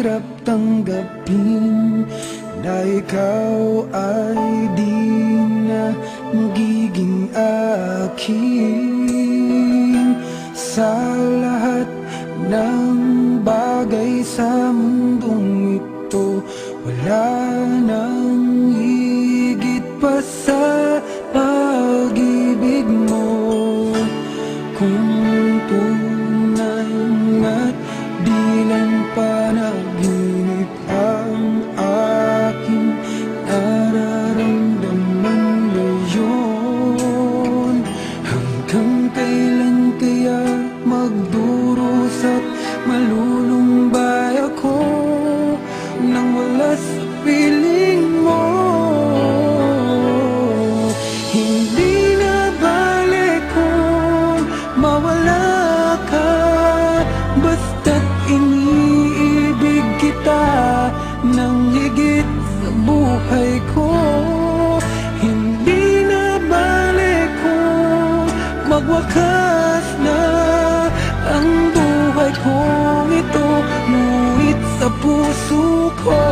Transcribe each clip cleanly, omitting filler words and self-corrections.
mahirap tanggapin na ikaw ay di na magiging akin. Sa lahat ng bagay sa mundong ito, wala nang higit pa sa pag-ibig mo. Kung tunay nga't di lang panaginip ang aking nararamdaman ngayon, hanggang kailan kaya magdurusa at malulumbay ako nang wala sa piling mo? Hindi na balik kung mawala ka, basta't iniibig kita nang higit sa buhay ko. Hindi na balik kung magwakas na ang buhay kong ito, ngunit sa puso ko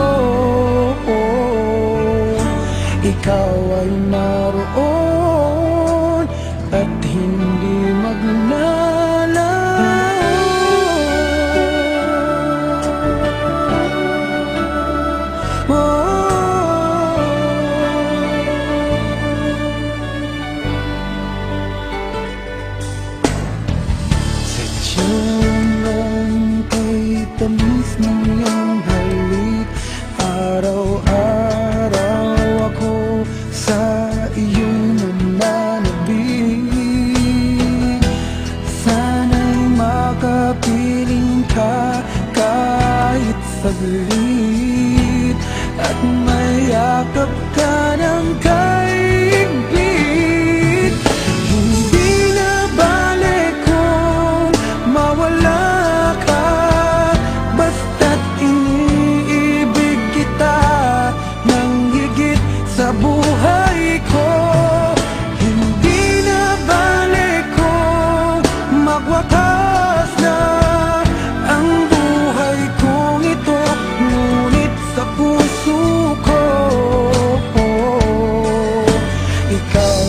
ikaw ay naroon at hindi magnalaw. Sadyanan kay tamis ng iyong halik, araw-araw ako sa iyong nananabik. Sana'y makapiling ka kahit saglit, at mayakap ka ng kaigpit. Hindi na balik kung mawala ka, basta't iniibig kita nang higit sa buhay ko. Hindi na balik kung magwakas na ang buhay kong ito, ngunit sa puso ko ikaw